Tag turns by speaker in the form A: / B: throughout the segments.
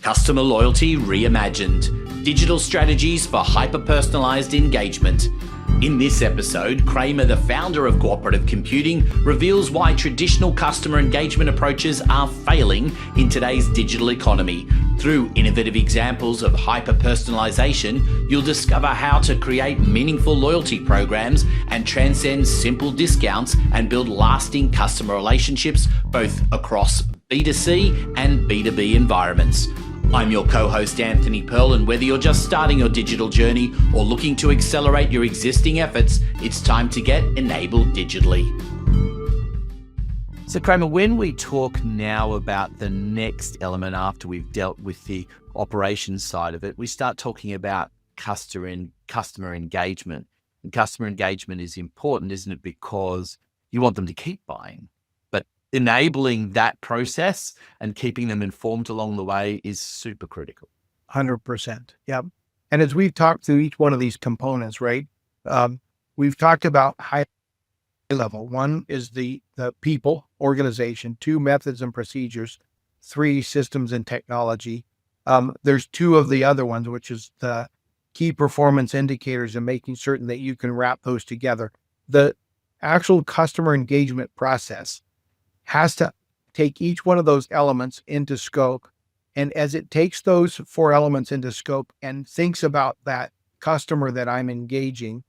A: Customer Loyalty Reimagined, Digital Strategies for Hyper-Personalized Engagement. In this episode, Kramer, the founder of Cooperative Computing, reveals why traditional customer engagement approaches are failing in today's digital economy. Through innovative examples of hyper-personalization, you'll discover how to create meaningful loyalty programs and transcend simple discounts and build lasting customer relationships both across B2C and B2B environments. I'm your co-host Anthony Pearl, and whether you're just starting your digital journey or looking to accelerate your existing efforts, it's time to get enabled digitally.
B: So Kramer, when we talk now about the next element after we've dealt with the operations side of it, we start talking about customer engagement. And customer engagement is important, isn't it? Because you want them to keep buying. Enabling that process and keeping them informed along the way is super critical.
C: 100%. Yeah. And as we've talked through each one of these components, right? We've talked about high level. One is the people, organization, 2, methods and procedures, 3, systems and technology. There's 2 of the other ones, which is the key performance indicators and making certain that you can wrap those together. The actual customer engagement process has to take each one of those elements into scope. And as it takes those 4 elements into scope and thinks about that customer that I'm engaging,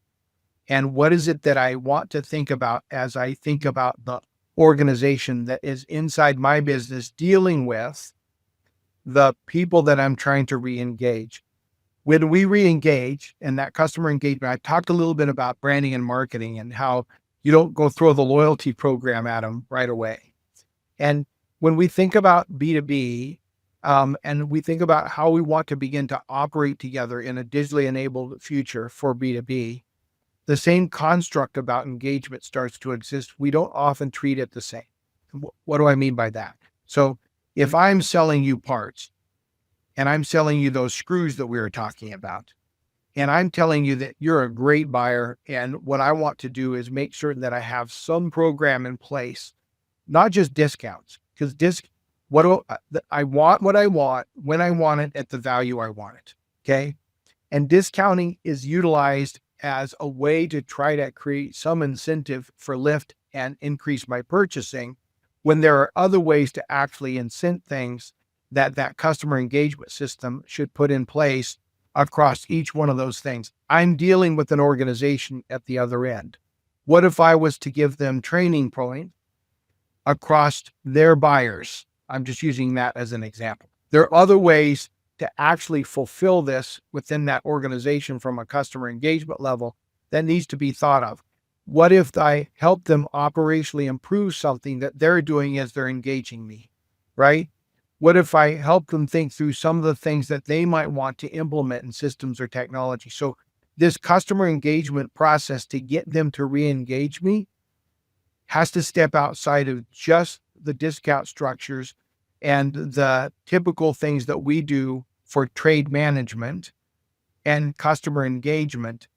C: and what is it that I want to think about as I think about the organization that is inside my business dealing with the people that I'm trying to re-engage. When we re-engage and that customer engagement, I talked a little bit about branding and marketing and how you don't go throw the loyalty program at them right away. And when we think about B2B, and we think about how we want to begin to operate together in a digitally enabled future for B2B, the same construct about engagement starts to exist. We don't often treat it the same. What do I mean by that? So if I'm selling you parts and I'm selling you those screws that we were talking about, and I'm telling you that you're a great buyer, and what I want to do is make certain that I have some program in place, not just discounts, because I want what I want, when I want it, at the value I want it, okay? And discounting is utilized as a way to try to create some incentive for lift and increase my purchasing, when there are other ways to actually incent things that customer engagement system should put in place across each one of those things. I'm dealing with an organization at the other end. What if I was to give them training points across their buyers? I'm just using that as an example. There are other ways to actually fulfill this within that organization from a customer engagement level that needs to be thought of. What if I help them operationally improve something that they're doing as they're engaging me, right? What if I help them think through some of the things that they might want to implement in systems or technology? So this customer engagement process to get them to re-engage me has to step outside of just the discount structures and the typical things that we do for trade management and customer engagement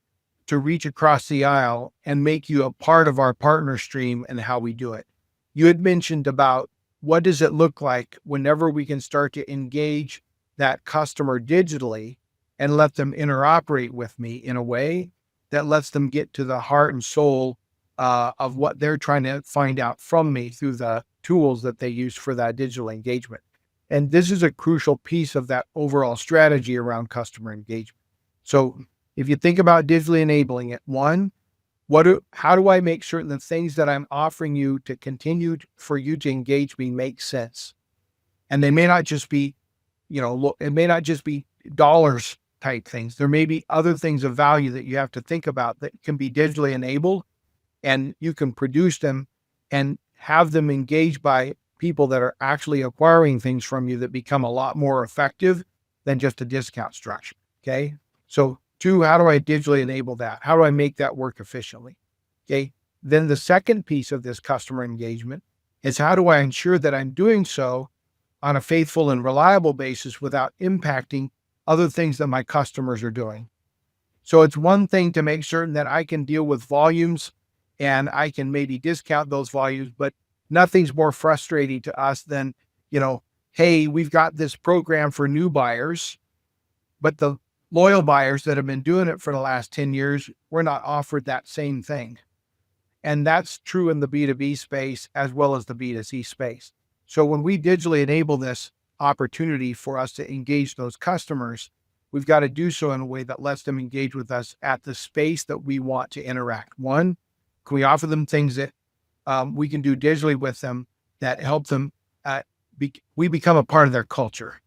C: to reach across the aisle and make you a part of our partner stream and how we do it. You had mentioned about what does it look like whenever we can start to engage that customer digitally and let them interoperate with me in a way that lets them get to the heart and soul of what they're trying to find out from me through the tools that they use for that digital engagement. And this is a crucial piece of that overall strategy around customer engagement. So if you think about digitally enabling it, 1, how do I make certain the things that I'm offering you to continue for you to engage me make sense? And they may not just be, it may not just be dollars type things. There may be other things of value that you have to think about that can be digitally enabled, and you can produce them and have them engaged by people that are actually acquiring things from you that become a lot more effective than just a discount structure. Okay. So 2, how do I digitally enable that? How do I make that work efficiently? Okay. Then the second piece of this customer engagement is how do I ensure that I'm doing so on a faithful and reliable basis without impacting other things that my customers are doing? So it's one thing to make certain that I can deal with volumes and I can maybe discount those volumes, but nothing's more frustrating to us than, hey, we've got this program for new buyers, but the loyal buyers that have been doing it for the last 10 years, we're not offered that same thing. And that's true in the B2B space as well as the B2C space. So when we digitally enable this opportunity for us to engage those customers, we've got to do so in a way that lets them engage with us at the space that we want to interact. One, can we offer them things that we can do digitally with them that help them? We become a part of their culture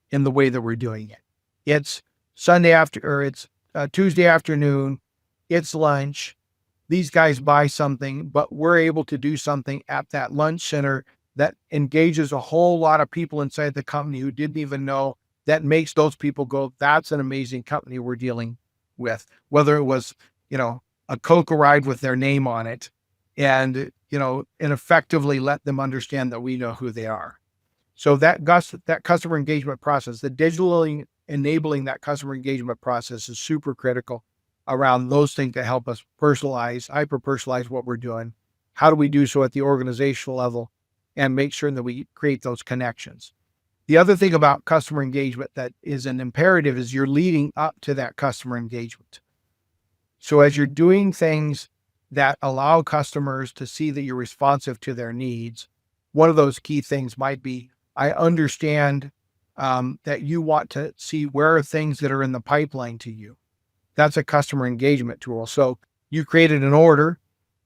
C: in the way that we're doing it. It's Sunday after, or it's Tuesday afternoon. It's lunch. These guys buy something, but we're able to do something at that lunch center that engages a whole lot of people inside the company who didn't even know, that makes those people go, that's an amazing company we're dealing with. Whether it was, a Coke ride with their name on it, and effectively let them understand that we know who they are. So that customer engagement process, the digitally enabling that customer engagement process is super critical around those things to help us personalize, hyper-personalize what we're doing. How do we do so at the organizational level and make sure that we create those connections? The other thing about customer engagement that is an imperative is you're leading up to that customer engagement. So as you're doing things that allow customers to see that you're responsive to their needs, one of those key things might be, I understand that you want to see where are things that are in the pipeline to you. That's a customer engagement tool. So you created an order,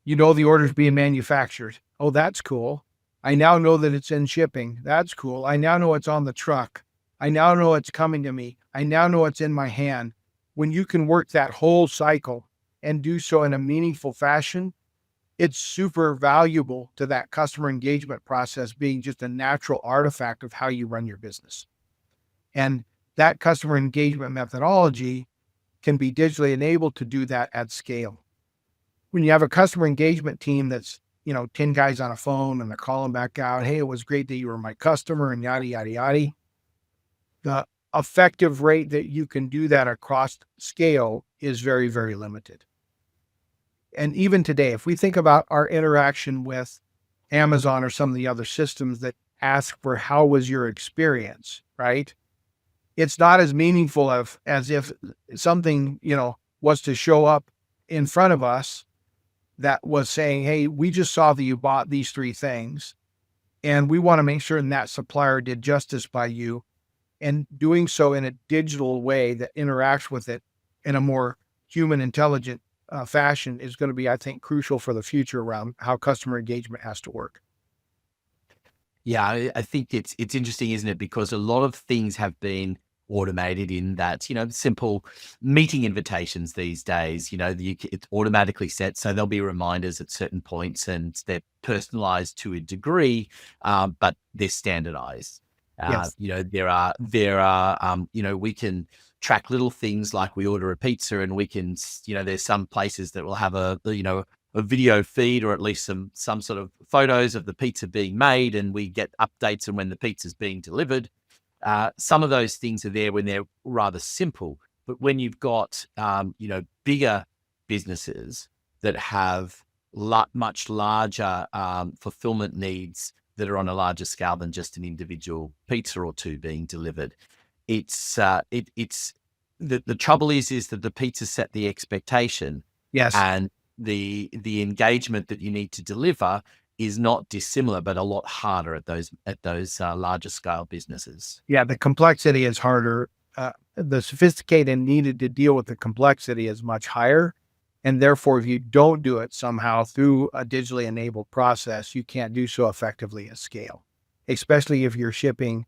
C: the order is being manufactured. Oh, that's cool. I now know that it's in shipping. That's cool. I now know it's on the truck. I now know it's coming to me. I now know it's in my hand. When you can work that whole cycle and do so in a meaningful fashion, it's super valuable to that customer engagement process being just a natural artifact of how you run your business. And that customer engagement methodology can be digitally enabled to do that at scale. When you have a customer engagement team that's, 10 guys on a phone and they're calling back out, hey, it was great that you were my customer and yada, yada, yada. The effective rate that you can do that across scale is very, very limited. And even today, if we think about our interaction with Amazon or some of the other systems that ask for how was your experience, right? It's not as meaningful as if something, was to show up in front of us that was saying, hey, we just saw that you bought these 3 things, and we want to make sure that supplier did justice by you, and doing so in a digital way that interacts with it in a more human intelligent fashion is going to be, I think, crucial for the future around how customer engagement has to work.
B: Yeah, I think it's interesting, isn't it? Because a lot of things have been automated in that, simple meeting invitations these days, it's automatically set. So there'll be reminders at certain points and they're personalized to a degree, but they're standardized.
C: Yes.
B: We can track little things like we order a pizza and we can, there's some places that will have a video feed or at least some sort of photos of the pizza being made, and we get updates on when the pizza's being delivered. Some of those things are there when they're rather simple, but when you've got, bigger businesses that have much larger fulfillment needs that are on a larger scale than just an individual pizza or 2 being delivered, it's the trouble is that the pizza set the expectation.
C: Yes.
B: And the engagement that you need to deliver is not dissimilar, but a lot harder at those larger scale businesses.
C: Yeah, the complexity is harder. The sophisticated needed to deal with the complexity is much higher. And therefore, if you don't do it somehow through a digitally enabled process, you can't do so effectively at scale, especially if you're shipping,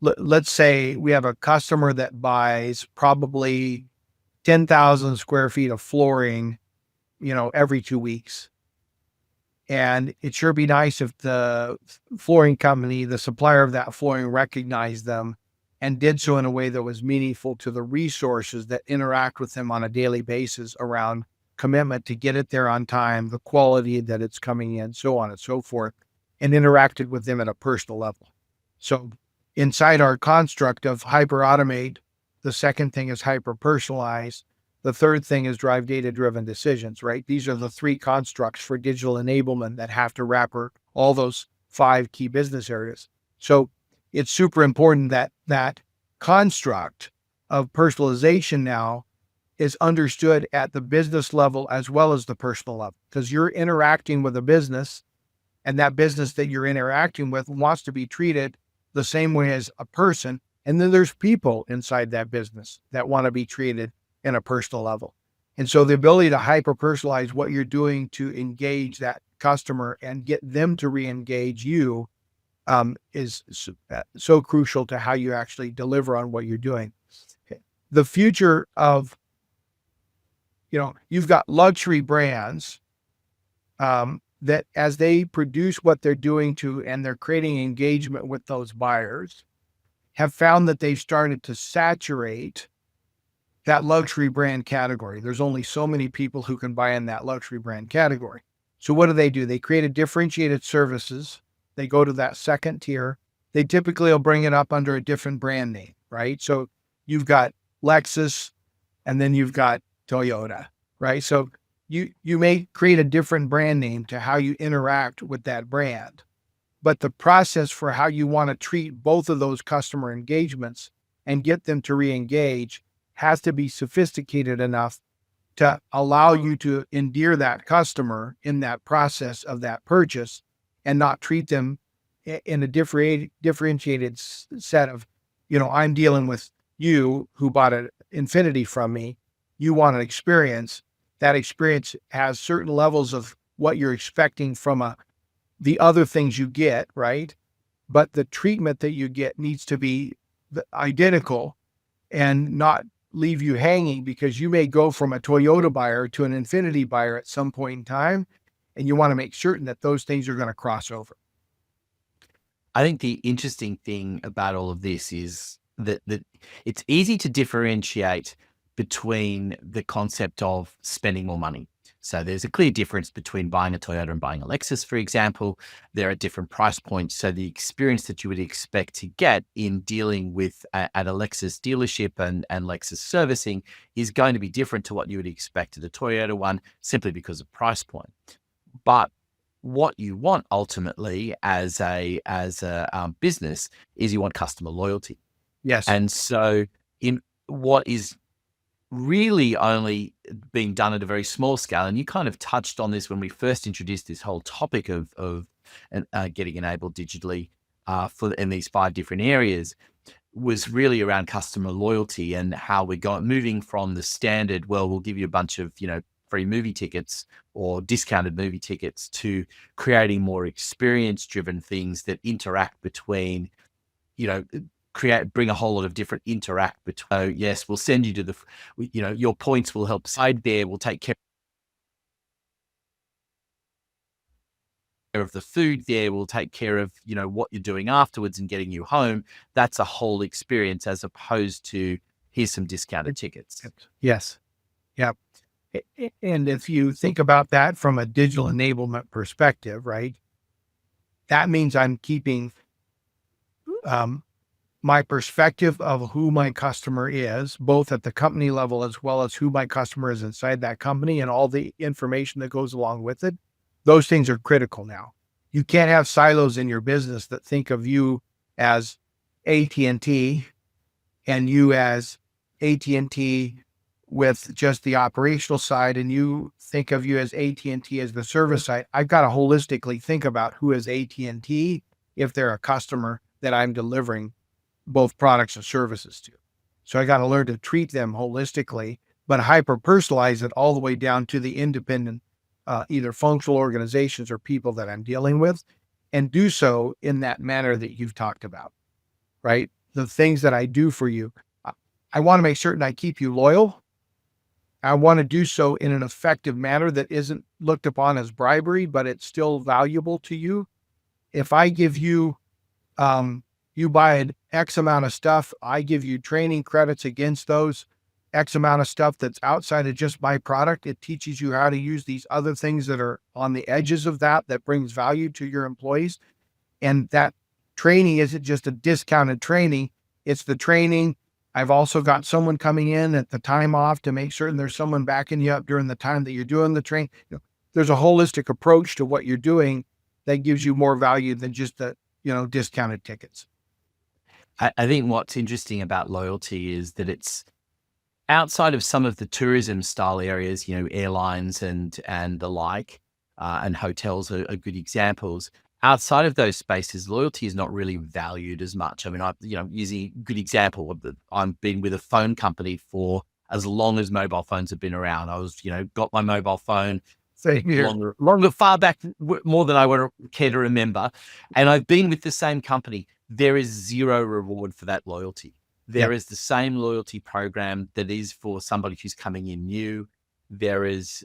C: let's say we have a customer that buys probably 10,000 square feet of flooring, every 2 weeks. And it sure be nice if the flooring company, the supplier of that flooring, recognized them and did so in a way that was meaningful to the resources that interact with them on a daily basis around commitment to get it there on time, the quality that it's coming in, so on and so forth, and interacted with them at a personal level. So inside our construct of hyper-automate, the second thing is hyper-personalize. The third thing is drive data-driven decisions, right? These are the 3 constructs for digital enablement that have to wrap all those 5 key business areas. So it's super important that that construct of personalization now is understood at the business level as well as the personal level, because you're interacting with a business, and that business that you're interacting with wants to be treated the same way as a person. And then there's people inside that business that want to be treated in a personal level. And so the ability to hyper personalize what you're doing to engage that customer and get them to re-engage you is so crucial to how you actually deliver on what you're doing. The future of, you've got luxury brands that as they produce what they're doing and they're creating engagement with those buyers, have found that they've started to saturate that luxury brand category. There's only so many people who can buy in that luxury brand category. So what do? They create a differentiated services. They go to that second tier. They typically will bring it up under a different brand name, right? So you've got Lexus, and then you've got Toyota, right? So you may create a different brand name to how you interact with that brand, but the process for how you want to treat both of those customer engagements and get them to re-engage has to be sophisticated enough to allow you to endear that customer in that process of that purchase and not treat them in a differentiated set of, I'm dealing with you who bought an Infinity from me. You want an experience. That experience has certain levels of what you're expecting from the other things you get, right? But the treatment that you get needs to be identical and not leave you hanging, because you may go from a Toyota buyer to an Infinity buyer at some point in time, and you want to make certain that those things are going to cross over.
B: I think the interesting thing about all of this is that it's easy to differentiate between the concept of spending more money. So there's a clear difference between buying a Toyota and buying a Lexus, for example. There are different price points. So the experience that you would expect to get in dealing with at a Lexus dealership and Lexus servicing is going to be different to what you would expect at a Toyota one, simply because of price point. But what you want ultimately as a business is you want customer loyalty.
C: Yes.
B: And so in what is really only being done at a very small scale, and you kind of touched on this when we first introduced this whole topic of getting enabled digitally in these 5 different areas, was really around customer loyalty and how we're moving from the standard, well, we'll give you a bunch of, free movie tickets or discounted movie tickets, to creating more experience-driven things that interact between, bring a whole lot of different interact between. Yes, we'll send you to your points will help side there. We'll take care of the food there. We'll take care of, what you're doing afterwards and getting you home. That's a whole experience, as opposed to here's some discounted tickets.
C: Yes. Yeah. And if you think about that from a digital enablement perspective, right, that means I'm keeping my perspective of who my customer is, both at the company level as well as who my customer is inside that company and all the information that goes along with it. Those things are critical now. You can't have silos in your business that think of you as AT&T and you as AT&T with just the operational side, and you think of you as AT&T as the service side. I've got to holistically think about who is AT&T if they're a customer that I'm delivering both products and services to. So I got to learn to treat them holistically, but hyper-personalize it all the way down to the independent, either functional organizations or people that I'm dealing with, and do so in that manner that you've talked about, right? The things that I do for you, I want to make certain I keep you loyal. I want to do so in an effective manner that isn't looked upon as bribery, but it's still valuable to you. If I give you, you buy an X amount of stuff, I give you training credits against those X amount of stuff that's outside of just my product. It teaches you how to use these other things that are on the edges of that brings value to your employees. And that training isn't just a discounted training. It's the training. I've also got someone coming in at the time off to make certain there's someone backing you up during the time that you're doing the train. There's a holistic approach to what you're doing that gives you more value than just the, discounted tickets.
B: I think what's interesting about loyalty is that it's outside of some of the tourism style areas, airlines and the like, and hotels are good examples. Outside of those spaces, loyalty is not really valued as much. I mean, using a good example of I've been with a phone company for as long as mobile phones have been around. I was, got my mobile phone
C: Same here.
B: longer, far back, more than I would care to remember. And I've been with the same company. There is zero reward for that loyalty. There is the same loyalty program that is for somebody who's coming in new. There is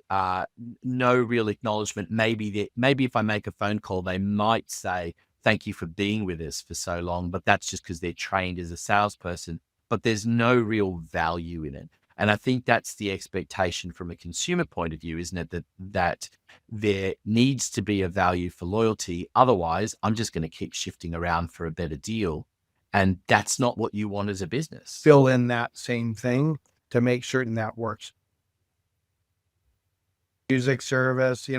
B: no real acknowledgement. Maybe if I make a phone call, they might say, thank you for being with us for so long, but that's just because they're trained as a salesperson, but there's no real value in it. And I think that's the expectation from a consumer point of view, isn't it? That there needs to be a value for loyalty. Otherwise, I'm just going to keep shifting around for a better deal. And that's not what you want as a business.
C: Fill in that same thing to make certain that works. Music service,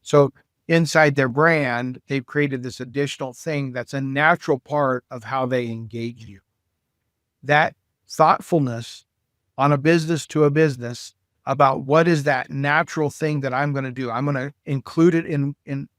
C: so inside their brand, they've created this additional thing that's a natural part of how they engage you. That thoughtfulness on a business to a business about what is that natural thing that I'm going to do. I'm going to include it in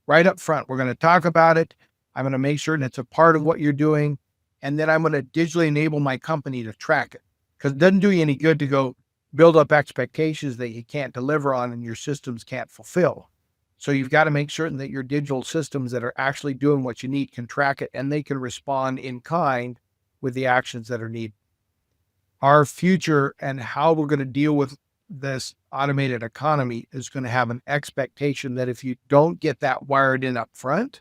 C: right up front. We're going to talk about it. I'm going to make sure that it's a part of what you're doing. And then I'm going to digitally enable my company to track it, because it doesn't do you any good to go build up expectations that you can't deliver on and your systems can't fulfill. So you've got to make certain that your digital systems that are actually doing what you need can track it, and they can respond in kind with the actions that are needed. Our future and how we're going to deal with this automated economy is going to have an expectation that if you don't get that wired in up front,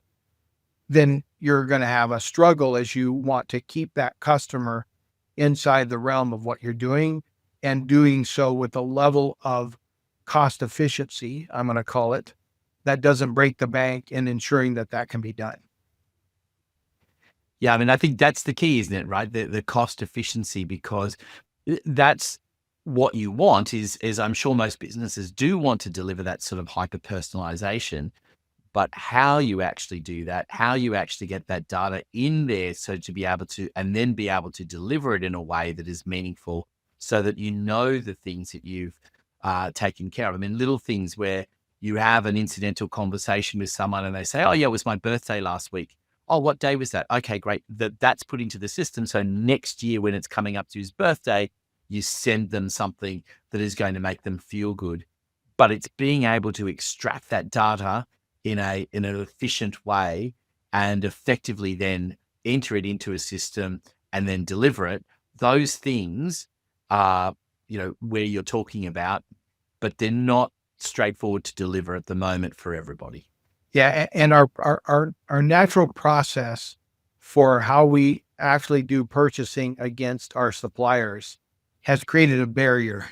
C: then you're going to have a struggle as you want to keep that customer inside the realm of what you're doing, and doing so with a level of cost efficiency, I'm going to call it, that doesn't break the bank, in ensuring that that can be done.
B: Yeah, I mean, I think that's the key, isn't it? Right, the cost efficiency, because that's what you want. Is I'm sure most businesses do want to deliver that sort of hyper personalization, but how you actually do that, how you actually get that data in there, so to be able to, and then be able to deliver it in a way that is meaningful, so that the things that you've taken care of. I mean, little things where you have an incidental conversation with someone and they say, oh yeah, it was my birthday last week. Oh, what day was that? Okay, great. That's put into the system. So next year when it's coming up to his birthday, you send them something that is going to make them feel good. But it's being able to extract that data in an efficient way and effectively then enter it into a system and then deliver it. Those things are, where you're talking about, but they're not straightforward to deliver at the moment for everybody.
C: Yeah, and our natural process for how we actually do purchasing against our suppliers has created a barrier,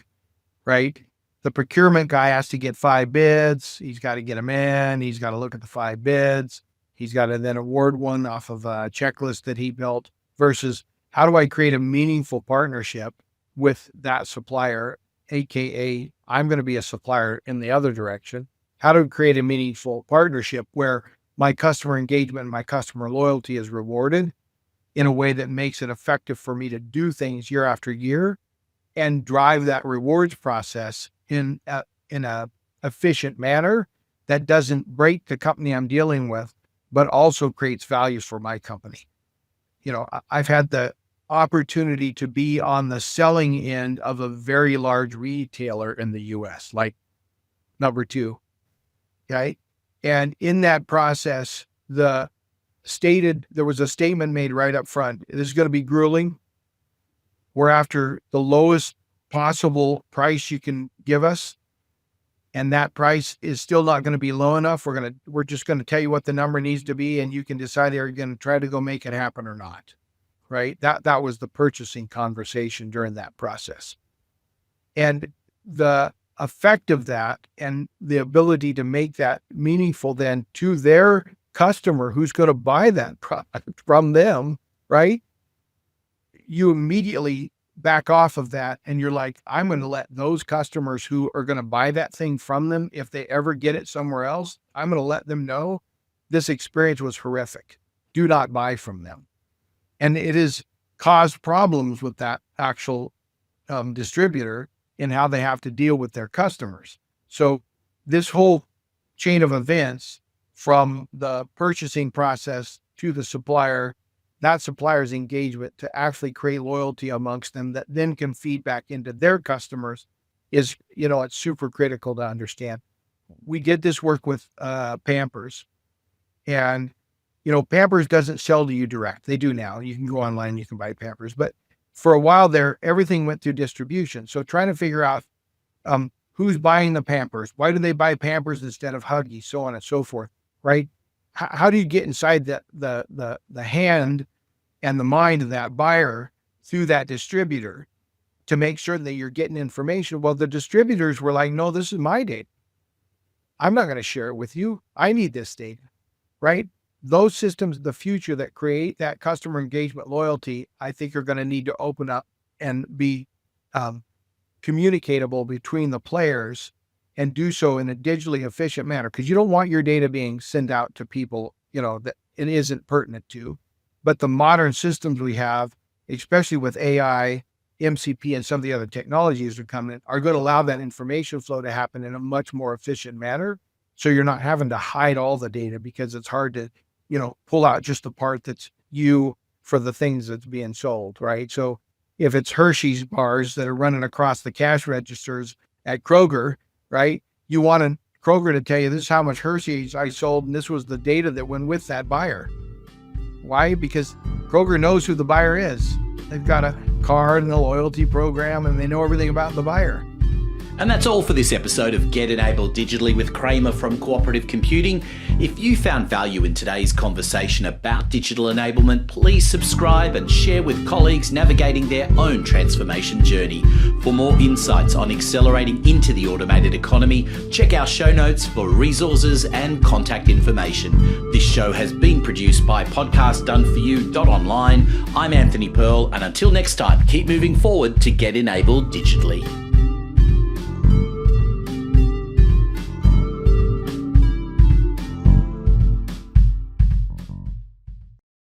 C: right? The procurement guy has to get 5 bids. He's got to get them in. He's got to look at the 5 bids. He's got to then award one off of a checklist that he built, versus how do I create a meaningful partnership with that supplier, AKA I'm going to be a supplier in the other direction. How to create a meaningful partnership where my customer engagement, my customer loyalty is rewarded in a way that makes it effective for me to do things year after year, and drive that rewards process in a efficient manner that doesn't break the company I'm dealing with, but also creates values for my company. I've had the opportunity to be on the selling end of a very large retailer in the US, like number 2. Okay. And in that process, there was a statement made right up front. This is going to be grueling. We're after the lowest possible price you can give us. And that price is still not going to be low enough. We're just going to tell you what the number needs to be, and you can decide are you going to try to go make it happen or not. Right. That was the purchasing conversation during that process. And the effect of that and the ability to make that meaningful then to their customer who's going to buy that product from them, right? You immediately back off of that and you're like, I'm going to let those customers who are going to buy that thing from them, if they ever get it somewhere else, I'm going to let them know this experience was horrific. Do not buy from them. And it is cause problems with that actual distributor in how they have to deal with their customers. So this whole chain of events from the purchasing process to the supplier, that supplier's engagement to actually create loyalty amongst them that then can feed back into their customers is, it's super critical to understand. We did this work with Pampers, and, Pampers doesn't sell to you direct. They do now. You can go online, you can buy Pampers, but for a while there, everything went through distribution. So trying to figure out who's buying the Pampers, why do they buy Pampers instead of Huggies, so on and so forth, right? How do you get inside the hand and the mind of that buyer through that distributor to make sure that you're getting information? Well, the distributors were like, no, this is my data. I'm not going to share it with you. I need this data, right? Those systems of the future that create that customer engagement loyalty, I think are going to need to open up and be communicatable between the players and do so in a digitally efficient manner, because you don't want your data being sent out to people, that it isn't pertinent to. But the modern systems we have, especially with AI, MCP, and some of the other technologies that are coming in, are going to allow that information flow to happen in a much more efficient manner. So you're not having to hide all the data, because it's hard to, pull out just the part that's you for the things that's being sold, right? So if it's Hershey's bars that are running across the cash registers at Kroger, right? You want Kroger to tell you, this is how much Hershey's I sold, and this was the data that went with that buyer. Why? Because Kroger knows who the buyer is. They've got a card and a loyalty program, and they know everything about the buyer.
A: And that's all for this episode of Get Enabled Digitally with Kramer from Cooperative Computing. If you found value in today's conversation about digital enablement, please subscribe and share with colleagues navigating their own transformation journey. For more insights on accelerating into the automated economy, check our show notes for resources and contact information. This show has been produced by podcastdoneforyou.online. I'm Anthony Pearl, and until next time, keep moving forward to get enabled digitally.